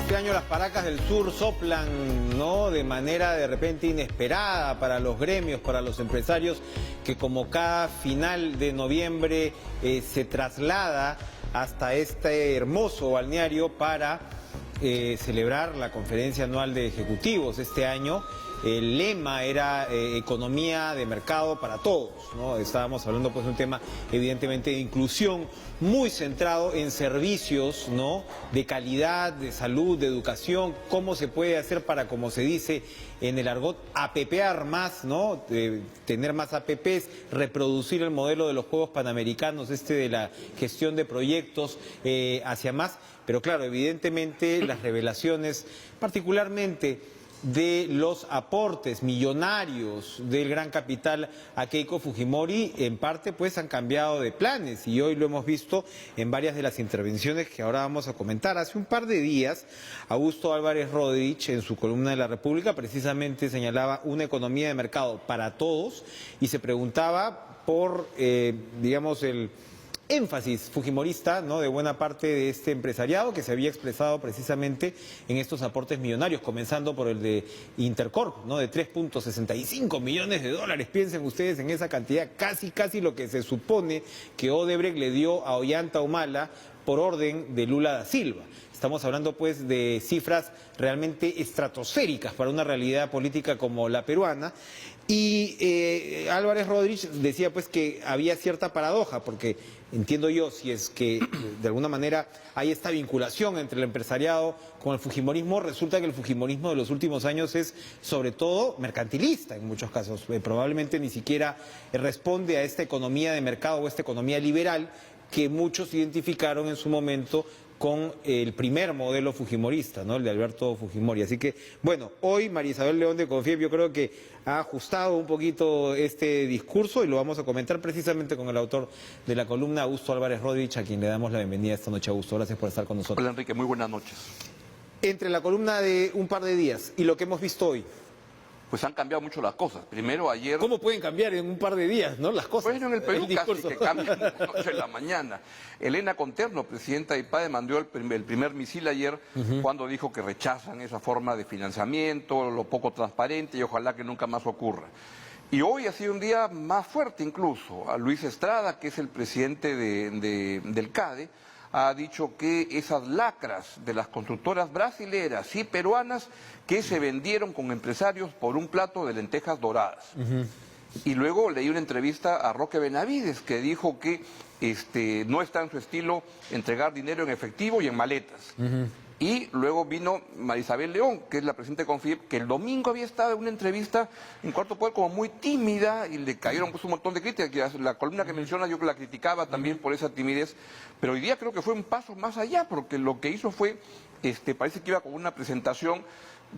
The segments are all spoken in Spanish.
Este año las paracas del sur soplan, ¿no?, de manera de repente inesperada para los gremios, para los empresarios, que como cada final de noviembre se traslada hasta este hermoso balneario para celebrar la conferencia anual de ejecutivos. Este año el lema era economía de mercado para todos, ¿no? Estábamos hablando pues de un tema evidentemente de inclusión, muy centrado en servicios, ¿no?, de calidad, de salud, de educación, cómo se puede hacer para, como se dice en el argot, apepear más, ¿no?, tener más APPs, reproducir el modelo de los Juegos Panamericanos, de la gestión de proyectos hacia más. Pero claro, evidentemente las revelaciones, particularmente de los aportes millonarios del gran capital a Keiko Fujimori, en parte pues han cambiado de planes, y hoy lo hemos visto en varias de las intervenciones que ahora vamos a comentar. Hace un par de días, Augusto Álvarez Rodríguez, en su columna de La República, precisamente señalaba una economía de mercado para todos y se preguntaba por, digamos, el énfasis fujimorista, ¿no?, de buena parte de este empresariado que se había expresado precisamente en estos aportes millonarios, comenzando por el de Intercorp, ¿no?, de 3.65 millones de dólares. Piensen ustedes en esa cantidad, casi lo que se supone que Odebrecht le dio a Ollanta Humala por orden de Lula da Silva. Estamos hablando pues de cifras realmente estratosféricas para una realidad política como la peruana. Y Álvarez Rodríguez decía pues que había cierta paradoja, porque entiendo yo, si es que de alguna manera hay esta vinculación entre el empresariado con el fujimorismo, resulta que el fujimorismo de los últimos años es sobre todo mercantilista en muchos casos, probablemente ni siquiera responde a esta economía de mercado o esta economía liberal que muchos identificaron en su momento con el primer modelo fujimorista, ¿no?, el de Alberto Fujimori. Así que, bueno, hoy María Isabel León de CONFIEP yo creo que ha ajustado un poquito este discurso y lo vamos a comentar precisamente con el autor de la columna, Augusto Álvarez Rodríguez, a quien le damos la bienvenida esta noche. Augusto, gracias por estar con nosotros. Hola Enrique, muy buenas noches. Entre la columna de un par de días y lo que hemos visto hoy, pues han cambiado mucho las cosas. Primero ayer... ¿Cómo pueden cambiar en un par de días, no, las cosas? Bueno, en el Perú casi que cambian de la noche a la mañana. Elena Conterno, presidenta de IPADE, mandó el primer misil ayer cuando dijo que rechazan esa forma de financiamiento, lo poco transparente, y ojalá que nunca más ocurra. Y hoy ha sido un día más fuerte incluso. A Luis Estrada, que es el presidente del CADE, ha dicho que esas lacras de las constructoras brasileras y peruanas que se vendieron con empresarios por un plato de lentejas doradas. Y luego leí una entrevista a Roque Benavides que dijo que no está en su estilo entregar dinero en efectivo y en maletas. Y luego vino María Isabel León, que es la presidenta de CONFIEP, que el domingo había estado en una entrevista en Cuarto Poder como muy tímida y le cayeron pues un montón de críticas. La columna que menciona yo que la criticaba también por esa timidez, pero hoy día creo que fue un paso más allá, porque lo que hizo fue, parece que iba con una presentación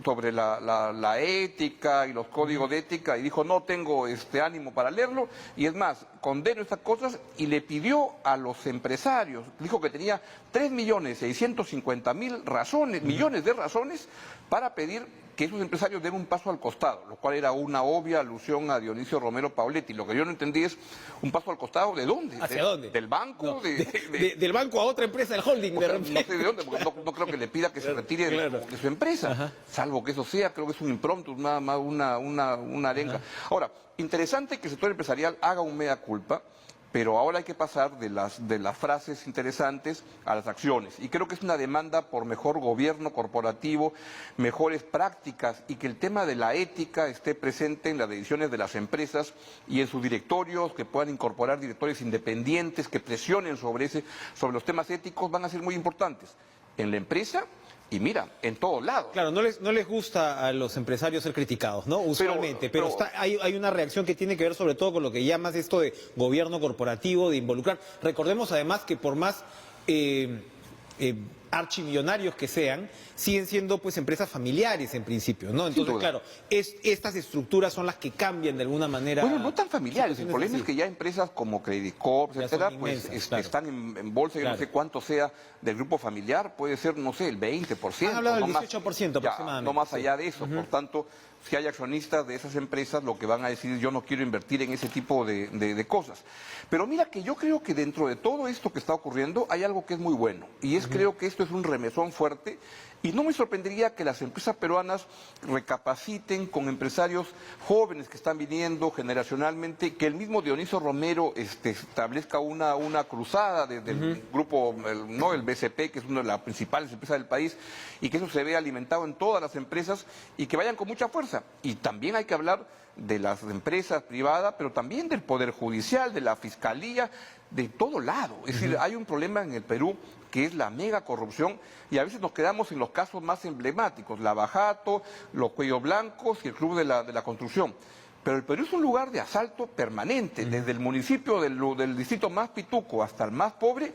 sobre la ética y los códigos de ética y dijo no tengo ánimo para leerlo, y es más, condeno estas cosas, y le pidió a los empresarios, dijo que tenía 3.650.000 razones, millones de razones para pedir que esos empresarios den un paso al costado, lo cual era una obvia alusión a Dionisio Romero Pauletti. Lo que yo no entendí es un paso al costado, ¿de dónde? ¿Hacia dónde? ¿Del banco? No, del banco a otra empresa, el holding. O sea, no sé de dónde, porque no creo que le pida que se retire de su empresa, salvo que eso sea, creo que es un impromptu, nada más una arenga. Ahora, interesante que el sector empresarial haga un mea culpa, pero ahora hay que pasar de las frases interesantes a las acciones. Y creo que es una demanda por mejor gobierno corporativo, mejores prácticas, y que el tema de la ética esté presente en las decisiones de las empresas y en sus directorios, que puedan incorporar directores independientes, que presionen sobre los temas éticos, van a ser muy importantes en la empresa. Y mira, en todos lados. Claro, no les gusta a los empresarios ser criticados, ¿no? Usualmente, pero hay una reacción que tiene que ver sobre todo con lo que llamas esto de gobierno corporativo, de involucrar. Recordemos además que por más archimillonarios que sean, siguen siendo pues empresas familiares en principio, ¿no? Entonces, claro, estas estructuras son las que cambian de alguna manera. Bueno, no tan familiares, el problema es que ya empresas como Credit Corp, etcétera, pues están en bolsa, yo no sé cuánto sea del grupo familiar, puede ser, no sé, el 20%. Han hablado del 18% aproximadamente. No más allá de eso, por tanto, si hay accionistas de esas empresas, lo que van a decir es yo no quiero invertir en ese tipo de cosas. Pero mira que yo creo que dentro de todo esto que está ocurriendo hay algo que es muy bueno, y es creo que esto esto es un remesón fuerte y no me sorprendería que las empresas peruanas recapaciten con empresarios jóvenes que están viniendo generacionalmente, que el mismo Dionisio Romero establezca una cruzada desde el grupo, el BCP, que es una de las principales empresas del país, y que eso se vea alimentado en todas las empresas y que vayan con mucha fuerza. Y también hay que hablar de las empresas privadas, pero también del Poder Judicial, de la Fiscalía, de todo lado. Es decir, hay un problema en el Perú que es la mega corrupción, y a veces nos quedamos en los casos más emblemáticos, Lavajato, los Cuello Blancos y el Club de la Construcción. Pero el Perú es un lugar de asalto permanente, desde el municipio del distrito más pituco hasta el más pobre,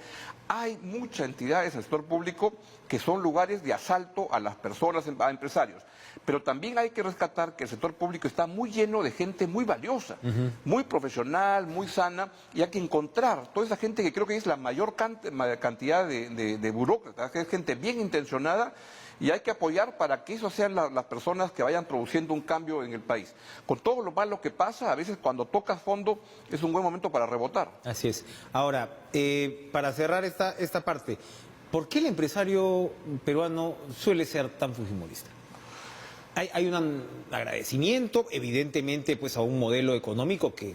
hay muchas entidades del sector público que son lugares de asalto a las personas, a empresarios. Pero también hay que rescatar que el sector público está muy lleno de gente muy valiosa, muy profesional, muy sana, y hay que encontrar toda esa gente que creo que es la mayor cantidad de burócratas, que es gente bien intencionada, y hay que apoyar para que eso sean las personas que vayan produciendo un cambio en el país. Con todo lo malo que pasa, a veces cuando tocas fondo es un buen momento para rebotar. Así es. Ahora, para cerrar esta parte, ¿por qué el empresario peruano suele ser tan fujimorista? Hay un agradecimiento, evidentemente, pues a un modelo económico que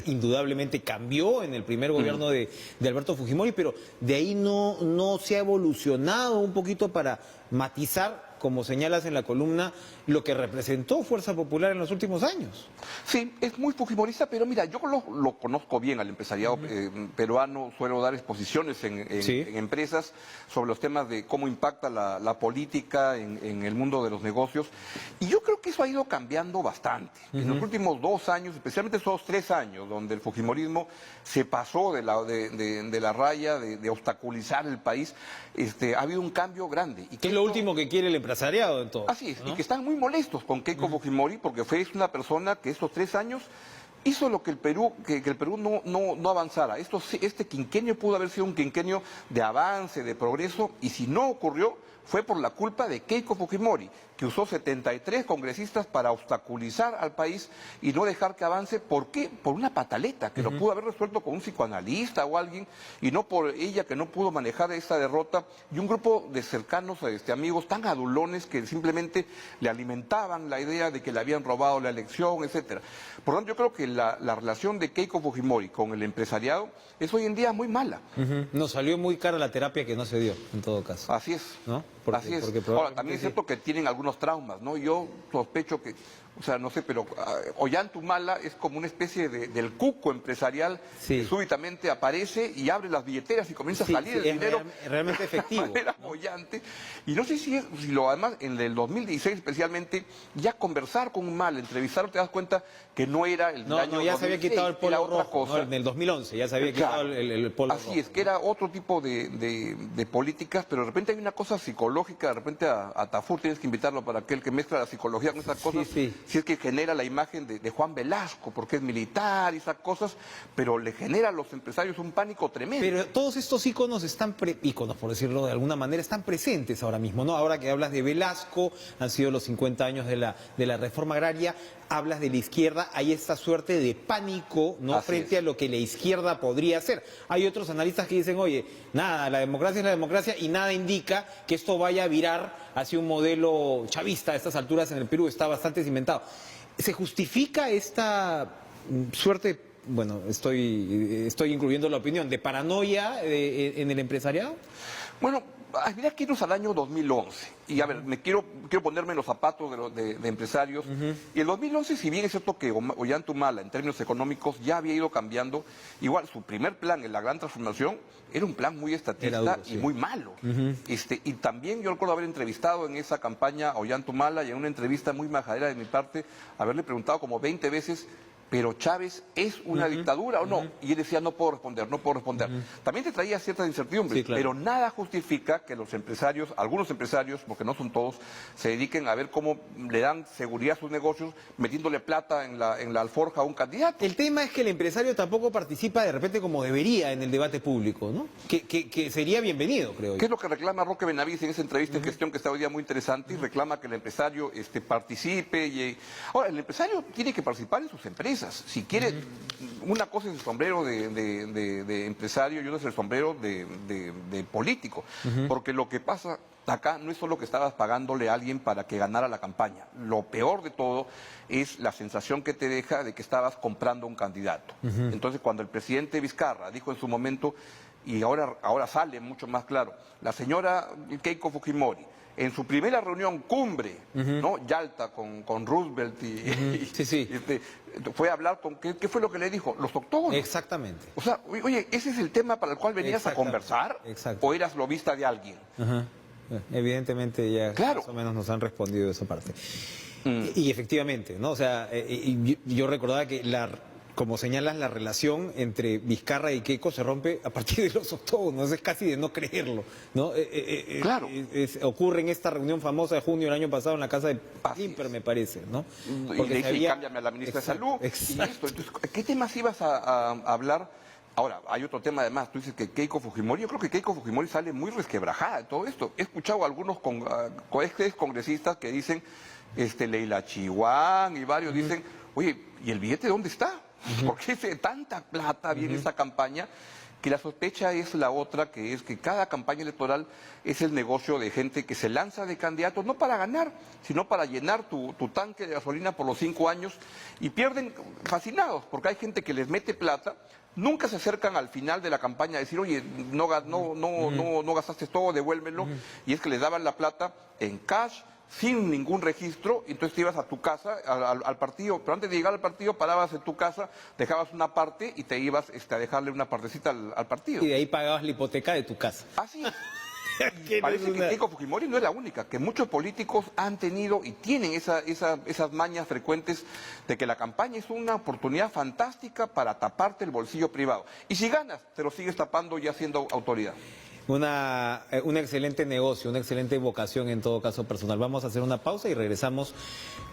indudablemente cambió en el primer gobierno de Alberto Fujimori, pero de ahí no se ha evolucionado un poquito para matizar, como señalas en la columna, lo que representó Fuerza Popular en los últimos años. Sí, es muy fujimorista, pero mira, yo lo conozco bien al empresariado peruano, suelo dar exposiciones en empresas sobre los temas de cómo impacta la política en el mundo de los negocios, y yo creo que eso ha ido cambiando bastante. En los últimos 2 años, especialmente esos 3 años, donde el fujimorismo se pasó de la raya de obstaculizar el país, ha habido un cambio grande. ¿Qué es lo último que quiere el empresariado en todo? Así es, ¿no? Y que están muy molestos con Keiko Fujimori porque es una persona que estos 3 años hizo lo que el Perú no avanzara. Este quinquenio pudo haber sido un quinquenio de avance, de progreso, y si no ocurrió fue por la culpa de Keiko Fujimori, que usó 73 congresistas para obstaculizar al país y no dejar que avance. ¿Por qué? Por una pataleta, que lo pudo haber resuelto con un psicoanalista o alguien, y no por ella, que no pudo manejar esa derrota, y un grupo de cercanos amigos tan adulones que simplemente le alimentaban la idea de que le habían robado la elección, etcétera. Por lo tanto, yo creo que la relación de Keiko Fujimori con el empresariado es hoy en día muy mala. Nos salió muy cara la terapia que no se dio, en todo caso. Así es. ¿No? Así es. Ahora, también es cierto que tienen algunos traumas, ¿no? Yo sospecho que, no sé, pero Ollanta es como una especie del cuco empresarial que súbitamente aparece y abre las billeteras y comienza a salir el dinero. Realmente efectivo. De manera bollante. Y no sé si además, en el 2016 especialmente, ya conversar con Humala, entrevistarlo, te das cuenta que no era el año 2016, se había quitado el polo rojo, cosa. En el 2011 ya se había quitado el polo rojo. Así es, que era otro tipo de políticas, pero de repente hay una cosa psicológica, de repente a Tafur tienes que invitarlo para que el que mezcla la psicología con esas cosas, si es que genera la imagen de Juan Velasco, porque es militar y esas cosas, pero le genera a los empresarios un pánico tremendo. Pero todos estos íconos íconos, por decirlo de alguna manera, están presentes ahora mismo, ¿no? Ahora que hablas de Velasco, han sido los 50 años de la reforma agraria, hablas de la izquierda, hay esta suerte de pánico, ¿no? Frente a lo que la izquierda podría hacer. Hay otros analistas que dicen, oye, nada, la democracia es la democracia y nada indica que esto vaya a virar hacia un modelo chavista a estas alturas en el Perú, está bastante cimentado. ¿Se justifica esta suerte, bueno, estoy incluyendo la opinión, de paranoia en el empresariado? Bueno, habría que irnos al año 2011. Y a ver, quiero ponerme en los zapatos de empresarios. Y el 2011, si bien es cierto que Ollanta Humala, en términos económicos, ya había ido cambiando, igual su primer plan en la gran transformación era un plan muy estatista y muy malo. Y también yo recuerdo haber entrevistado en esa campaña a Ollanta Humala, y en una entrevista muy majadera de mi parte, haberle preguntado como 20 veces, ¿pero Chávez es una dictadura o no? Y él decía, no puedo responder. También te traía ciertas incertidumbres, pero nada justifica que los empresarios, algunos empresarios, porque no son todos, se dediquen a ver cómo le dan seguridad a sus negocios, metiéndole plata en la alforja a un candidato. El tema es que el empresario tampoco participa de repente como debería en el debate público, ¿no? Que sería bienvenido, creo yo. ¿Qué es lo que reclama Roque Benavides en esa entrevista en gestión que está hoy día muy interesante? Y reclama que el empresario participe. Ahora, el empresario tiene que participar en sus empresas. empresas. Si quiere, una cosa es el sombrero de empresario y otra es el sombrero de político. Porque lo que pasa acá no es solo que estabas pagándole a alguien para que ganara la campaña. Lo peor de todo es la sensación que te deja de que estabas comprando un candidato. Entonces, cuando el presidente Vizcarra dijo en su momento, y ahora sale mucho más claro, la señora Keiko Fujimori, en su primera reunión cumbre, ¿no? Yalta con Roosevelt fue a hablar con... ¿Qué fue lo que le dijo? Los octógonos. Exactamente. O sea, oye, ¿ese es el tema para el cual venías a conversar? ¿O eras lobista de alguien? Evidentemente ya más o menos nos han respondido esa parte. Y efectivamente, ¿no? O sea, yo recordaba que como señalas, la relación entre Vizcarra y Keiko se rompe a partir de los octógonos, es casi de no creerlo, ¿no? Claro. Ocurre en esta reunión famosa de junio del año pasado en la casa de Limper, me parece, ¿no? Porque y le dije, cámbiame a la ministra de Salud. Y esto. Entonces, ¿qué temas ibas a hablar? Ahora, hay otro tema además, tú dices que Keiko Fujimori, yo creo que Keiko Fujimori sale muy resquebrajada de todo esto. He escuchado a algunos ex congresistas que dicen, Leila Chihuán y varios dicen, oye, ¿y el billete dónde está? ¿Por qué tanta plata viene esa campaña? Que la sospecha es la otra, que es que cada campaña electoral es el negocio de gente que se lanza de candidatos, no para ganar, sino para llenar tu tanque de gasolina por los 5 años, y pierden fascinados, porque hay gente que les mete plata, nunca se acercan al final de la campaña a decir, oye, no gastaste todo, devuélvelo, y es que les daban la plata en cash, sin ningún registro, entonces te ibas a tu casa, al partido, pero antes de llegar al partido parabas en tu casa, dejabas una parte y te ibas a dejarle una partecita al partido. Y de ahí pagabas la hipoteca de tu casa. Así es. Parece que Keiko Fujimori no es la única, que muchos políticos han tenido y tienen esas mañas frecuentes de que la campaña es una oportunidad fantástica para taparte el bolsillo privado. Y si ganas, te lo sigues tapando ya siendo autoridad. Un excelente negocio, una excelente vocación en todo caso personal. Vamos a hacer una pausa y regresamos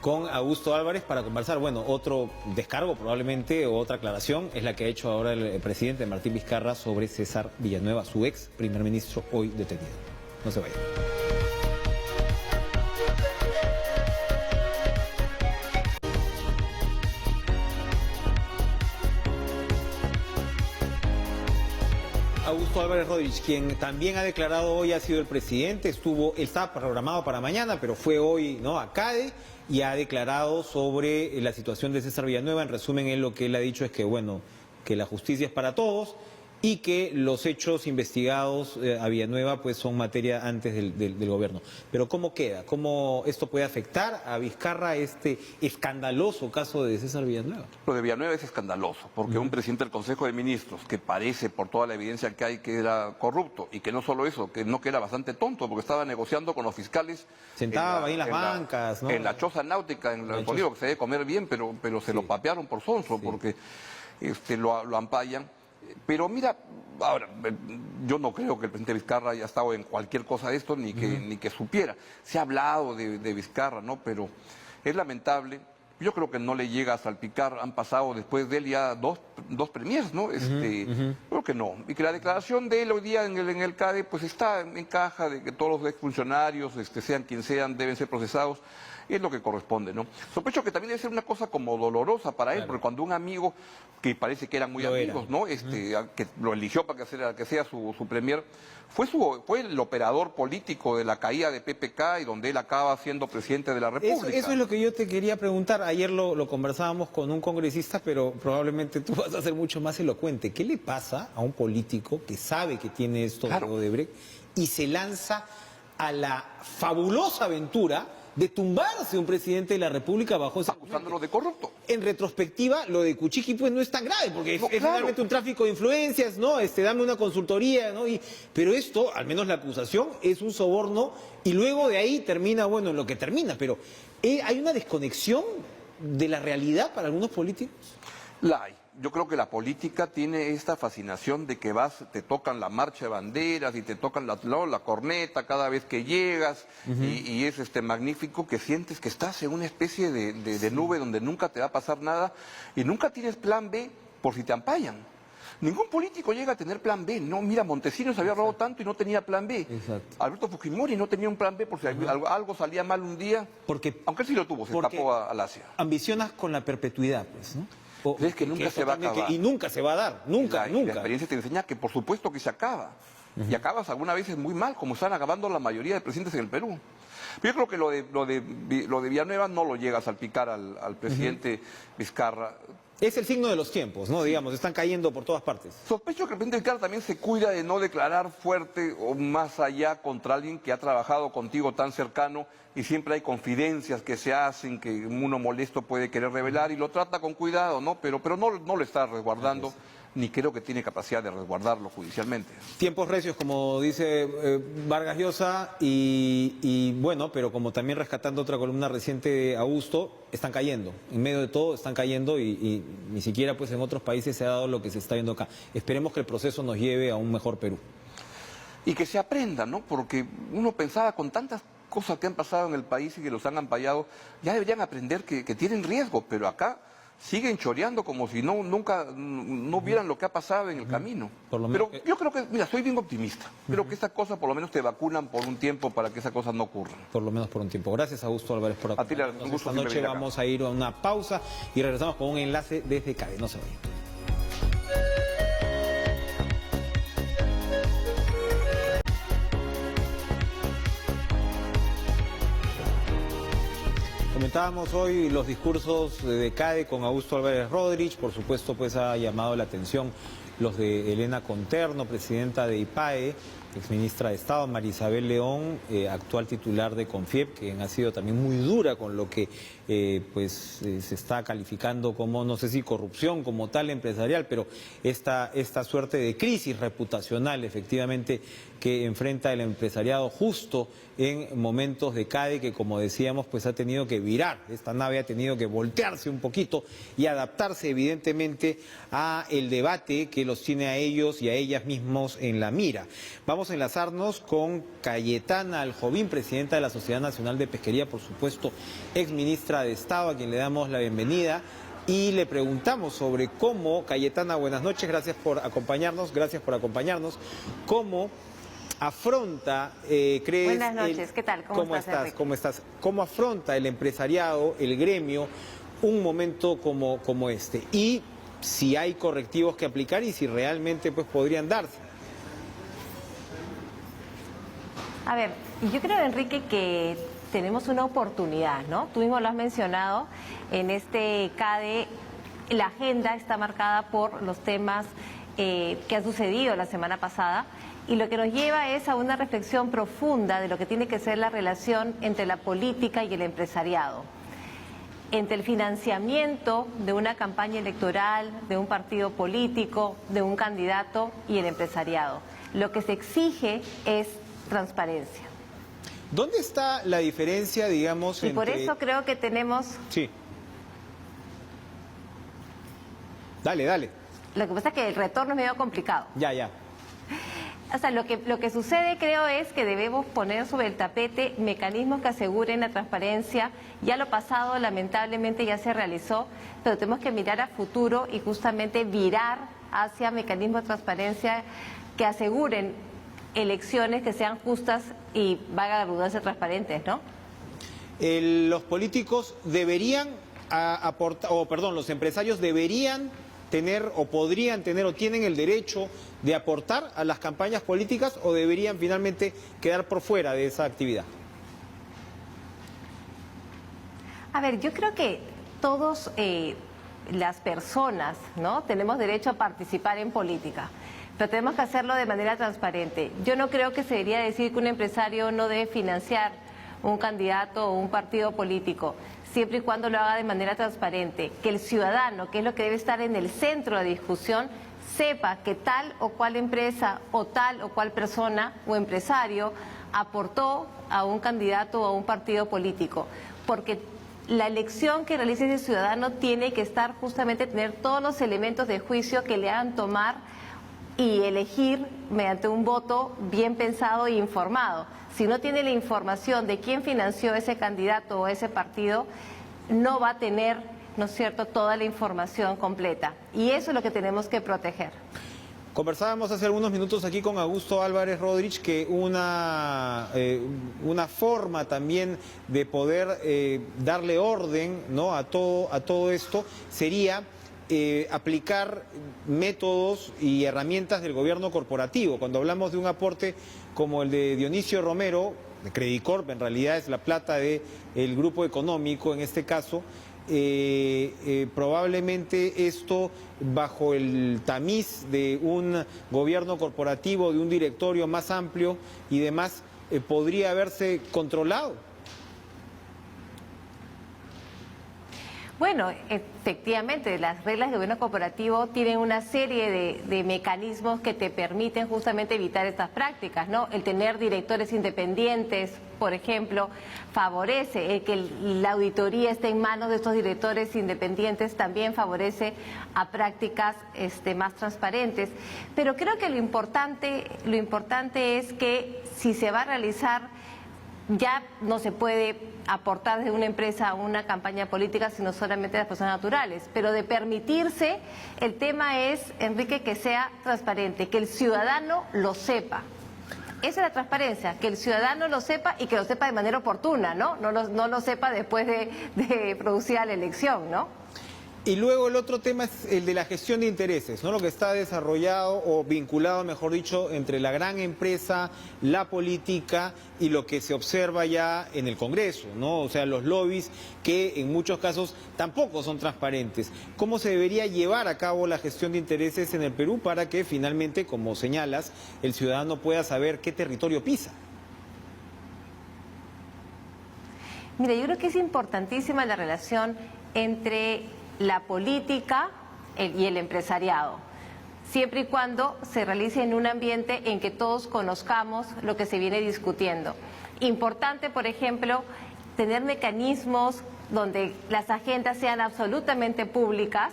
con Augusto Álvarez para conversar. Bueno, otro descargo probablemente o otra aclaración es la que ha hecho ahora el presidente Martín Vizcarra sobre César Villanueva, su ex primer ministro hoy detenido. No se vayan. Augusto Álvarez Rodríguez, quien también ha declarado hoy, ha sido el presidente, estaba programado para mañana, pero fue hoy, ¿no?, a CADE, y ha declarado sobre la situación de César Villanueva. En resumen, lo que él ha dicho es que, bueno, que la justicia es para todos y que los hechos investigados a Villanueva pues son materia antes del gobierno. Pero ¿cómo queda? ¿Cómo esto puede afectar a Vizcarra, este escandaloso caso de César Villanueva? Lo de Villanueva es escandaloso, porque un presidente del Consejo de Ministros que parece, por toda la evidencia que hay, que era corrupto, y que no solo eso, que era bastante tonto, porque estaba negociando con los fiscales. Sentaba ahí en las bancas, ¿no? En la choza náutica, en el Bolívar, que se debe comer bien, pero se lo papearon por sonso, porque lo ampallan. Pero mira, ahora, yo no creo que el presidente Vizcarra haya estado en cualquier cosa de esto, ni que supiera. Se ha hablado de Vizcarra, ¿no? Pero es lamentable. Yo creo que no le llega a salpicar. Han pasado después de él ya dos premiers, ¿no? Creo que no. Y que la declaración de él hoy día en el CADE, pues está en caja de que todos los exfuncionarios, sean quien sean, deben ser procesados. Es lo que corresponde, ¿no? Sospecho que también debe ser una cosa como dolorosa para él, porque cuando un amigo, que parece que eran muy amigos, ¿no? Que lo eligió para que sea su premier, fue el operador político de la caída de PPK y donde él acaba siendo presidente de la República. Eso es lo que yo te quería preguntar. Ayer lo conversábamos con un congresista, pero probablemente tú vas a ser mucho más elocuente. ¿Qué le pasa a un político que sabe que tiene esto de Odebrecht y se lanza a la fabulosa aventura de tumbarse un presidente de la República bajo ese... Acusándolo de corrupto. En retrospectiva, lo de Kuczynski pues no es tan grave, porque es realmente un tráfico de influencias, ¿no? Dame una consultoría, ¿no? Pero esto, al menos la acusación, es un soborno, y luego de ahí termina, bueno, en lo que termina. Pero ¿hay una desconexión de la realidad para algunos políticos? La hay. Yo creo que la política tiene esta fascinación de que te tocan la marcha de banderas y te tocan la corneta cada vez que llegas, y es magnífico que sientes que estás en una especie de nube donde nunca te va a pasar nada y nunca tienes plan B por si te ampallan. Ningún político llega a tener plan B, ¿no? Mira, Montesinos había robado tanto y no tenía plan B. Exacto. Alberto Fujimori no tenía un plan B por si algo salía mal un día, aunque él sí lo tuvo, se escapó al Asia. Ambicionas con la perpetuidad, pues, ¿no? Es que nunca se va a acabar. Y nunca se va a dar, nunca. La experiencia te enseña que por supuesto que se acaba. Y acabas algunas veces muy mal, como están acabando la mayoría de presidentes en el Perú. Pero yo creo que lo de Villanueva no lo llega a salpicar al presidente Vizcarra. Es el signo de los tiempos, ¿no? Digamos, están cayendo por todas partes. Sospecho que el presidente Vizcarra también se cuida de no declarar fuerte o más allá contra alguien que ha trabajado contigo tan cercano y siempre hay confidencias que se hacen, que uno molesto puede querer revelar y lo trata con cuidado, ¿no? Pero no lo está resguardando, ni creo que tiene capacidad de resguardarlo judicialmente. Tiempos recios, como dice Vargas Llosa, y bueno, pero como también rescatando otra columna reciente de Augusto, están cayendo. En medio de todo están cayendo y ni siquiera pues en otros países se ha dado lo que se está viendo acá. Esperemos que el proceso nos lleve a un mejor Perú. Y que se aprenda, ¿no? Porque uno pensaba con tantas cosas que han pasado en el país y que los han ampallado, ya deberían aprender que tienen riesgo, pero acá siguen choreando como si nunca vieran lo que ha pasado en el camino. Pero yo creo que, mira, soy bien optimista. Creo que estas cosas por lo menos te vacunan por un tiempo para que esas cosas no ocurran. Por lo menos por un tiempo. Gracias, Augusto Álvarez, por acompañarnos. A ti, un gusto. Esta noche vamos a ir a una pausa y regresamos con un enlace desde CADE. No se vayan. Comentábamos hoy los discursos de CADE con Augusto Álvarez Rodríguez. Por supuesto, pues ha llamado la atención los de Elena Conterno, presidenta de IPAE, exministra de Estado, María Isabel León, actual titular de CONFIEP, quien ha sido también muy dura con lo que se está calificando como, no sé si corrupción como tal empresarial, pero esta suerte de crisis reputacional efectivamente que enfrenta el empresariado justo en momentos de CADE que, como decíamos, pues ha tenido que virar. Esta nave ha tenido que voltearse un poquito y adaptarse evidentemente a el debate que los tiene a ellos y a ellas mismos en la mira. Vamos a enlazarnos con Cayetana Aljovín, presidenta de la Sociedad Nacional de Pesquería, por supuesto, exministra de Estado, a quien le damos la bienvenida. Y le preguntamos sobre cómo, Cayetana, buenas noches, gracias por acompañarnos, cómo afronta, crees... Buenas noches, ¿qué tal? ¿Cómo estás? ¿Cómo estás? ¿Cómo afronta el empresariado, el gremio, un momento como este? Y si hay correctivos que aplicar y si realmente pues podrían darse. A ver, yo creo, Enrique, que tenemos una oportunidad, ¿no? Tú mismo lo has mencionado, en este CADE la agenda está marcada por los temas que han sucedido la semana pasada y lo que nos lleva es a una reflexión profunda de lo que tiene que ser la relación entre la política y el empresariado, entre el financiamiento de una campaña electoral, de un partido político, de un candidato y el empresariado. Lo que se exige es transparencia. ¿Dónde está la diferencia, digamos, y por eso creo que tenemos... Sí. Dale. Lo que pasa es que el retorno es medio complicado. Ya. O sea, lo que sucede, creo, es que debemos poner sobre el tapete mecanismos que aseguren la transparencia. Ya lo pasado, lamentablemente, ya se realizó, pero tenemos que mirar a futuro y justamente virar hacia mecanismos de transparencia que aseguren elecciones que sean justas y, valga la redundancia, transparentes, ¿no? Los políticos deberían aportar, los empresarios deberían tener o podrían tener o tienen el derecho de aportar a las campañas políticas o deberían finalmente quedar por fuera de esa actividad. A ver, yo creo que todos las personas, ¿no?, tenemos derecho a participar en política, pero tenemos que hacerlo de manera transparente. Yo no creo que se debería decir que un empresario no debe financiar un candidato o un partido político, siempre y cuando lo haga de manera transparente, que el ciudadano, que es lo que debe estar en el centro de la discusión, sepa que tal o cual empresa o tal o cual persona o empresario aportó a un candidato o a un partido político, porque la elección que realice ese ciudadano tiene que estar justamente, tener todos los elementos de juicio que le hagan tomar y elegir mediante un voto bien pensado e informado. Si no tiene la información de quién financió ese candidato o ese partido, no va a tener, ¿no es cierto?, toda la información completa. Y eso es lo que tenemos que proteger. Conversábamos hace algunos minutos aquí con Augusto Álvarez Rodríguez que una forma también de poder darle orden, ¿no?, a todo esto sería aplicar métodos y herramientas del gobierno corporativo. Cuando hablamos de un aporte como el de Dionisio Romero, de Credicorp, en realidad es la plata del grupo económico en este caso, probablemente esto bajo el tamiz de un gobierno corporativo, de un directorio más amplio y demás, podría haberse controlado. Bueno, efectivamente, las reglas de gobierno corporativo tienen una serie de mecanismos que te permiten justamente evitar estas prácticas, ¿no? El tener directores independientes, por ejemplo, favorece que la auditoría esté en manos de estos directores independientes, también favorece a prácticas más transparentes. Pero creo que lo importante es que si se va a realizar, ya no se puede aportar desde una empresa a una campaña política, sino solamente las personas naturales. Pero de permitirse, el tema es, Enrique, que sea transparente, que el ciudadano lo sepa. Esa es la transparencia, que el ciudadano lo sepa y que lo sepa de manera oportuna, ¿no? No lo sepa después de producida la elección, ¿no? Y luego el otro tema es el de la gestión de intereses, ¿no? Lo que está desarrollado o vinculado, mejor dicho, entre la gran empresa, la política y lo que se observa ya en el Congreso, ¿no? O sea, los lobbies que en muchos casos tampoco son transparentes. ¿Cómo se debería llevar a cabo la gestión de intereses en el Perú para que finalmente, como señalas, el ciudadano pueda saber qué territorio pisa? Mira, yo creo que es importantísima la relación entre la política y el empresariado, siempre y cuando se realice en un ambiente en que todos conozcamos lo que se viene discutiendo. Importante, por ejemplo, tener mecanismos donde las agendas sean absolutamente públicas,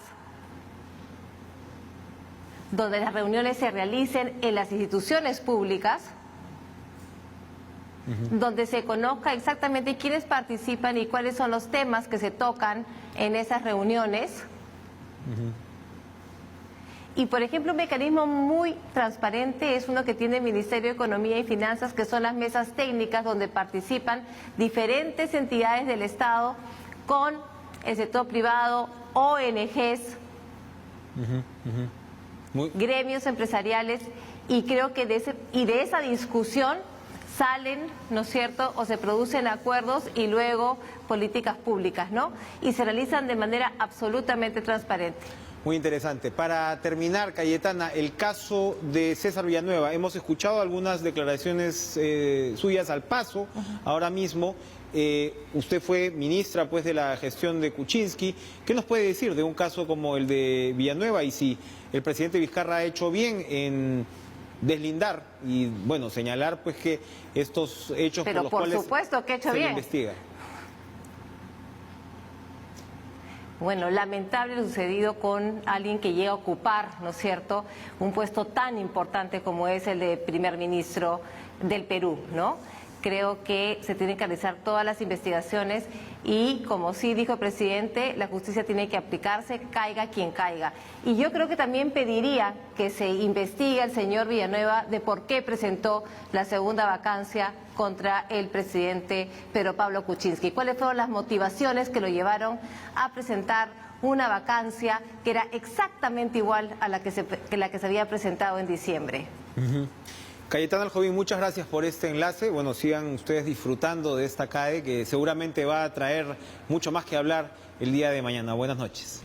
donde las reuniones se realicen en las instituciones públicas, donde se conozca exactamente quiénes participan y cuáles son los temas que se tocan en esas reuniones. Y, por ejemplo, un mecanismo muy transparente es uno que tiene el Ministerio de Economía y Finanzas, que son las mesas técnicas donde participan diferentes entidades del Estado con el sector privado, ONGs, gremios empresariales, y creo que de esa discusión salen, ¿no es cierto?, o se producen acuerdos y luego políticas públicas, ¿no? Y se realizan de manera absolutamente transparente. Muy interesante. Para terminar, Cayetana, el caso de César Villanueva. Hemos escuchado algunas declaraciones suyas al paso ahora mismo. Usted fue ministra pues de la gestión de Kuczynski. ¿Qué nos puede decir de un caso como el de Villanueva y si el presidente Vizcarra ha hecho bien en deslindar y, bueno, señalar pues que estos hechos por los cuales supuesto que ha hecho se bien. investiga? Bueno, lamentable lo sucedido con alguien que llega a ocupar, ¿no es cierto?, un puesto tan importante como es el de primer ministro del Perú, ¿no? Creo que se tienen que realizar todas las investigaciones y, como sí dijo el presidente, la justicia tiene que aplicarse, caiga quien caiga. Y yo creo que también pediría que se investigue al señor Villanueva de por qué presentó la segunda vacancia contra el presidente Pedro Pablo Kuczynski. ¿Cuáles fueron las motivaciones que lo llevaron a presentar una vacancia que era exactamente igual a la que se había presentado en diciembre? Cayetana Aljovín, muchas gracias por este enlace. Bueno, sigan ustedes disfrutando de esta CADE que seguramente va a traer mucho más que hablar el día de mañana. Buenas noches.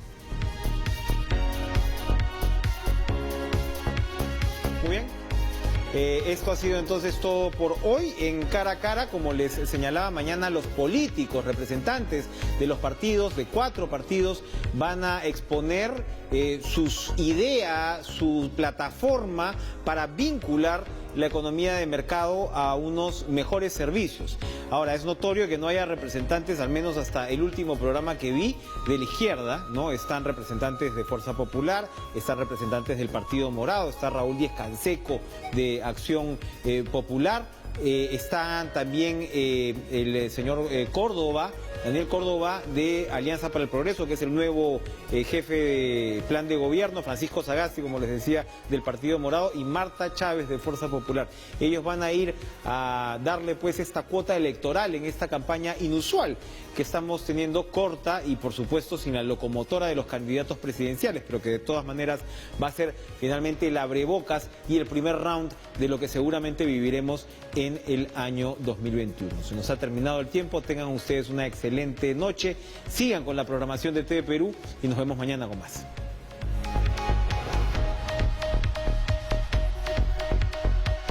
Muy bien. Esto ha sido entonces todo por hoy en Cara a Cara. Como les señalaba, mañana los políticos, representantes de los partidos, de 4 partidos, van a exponer sus ideas, su plataforma para vincular la economía de mercado a unos mejores servicios. Ahora, es notorio que no haya representantes, al menos hasta el último programa que vi, de la izquierda, ¿no? Están representantes de Fuerza Popular, están representantes del Partido Morado, está Raúl Díez Canseco de Acción Popular. Están también el señor Córdoba, Daniel Córdoba, de Alianza para el Progreso, que es el nuevo jefe de plan de gobierno, Francisco Sagasti, como les decía, del Partido Morado, y Marta Chávez, de Fuerza Popular. Ellos van a ir a darle pues esta cuota electoral en esta campaña inusual que estamos teniendo, corta y por supuesto sin la locomotora de los candidatos presidenciales, pero que de todas maneras va a ser finalmente el abrebocas y el primer round de lo que seguramente viviremos en el año 2021. Se nos ha terminado el tiempo, tengan ustedes una excelente noche, sigan con la programación de TV Perú y nos vemos mañana con más.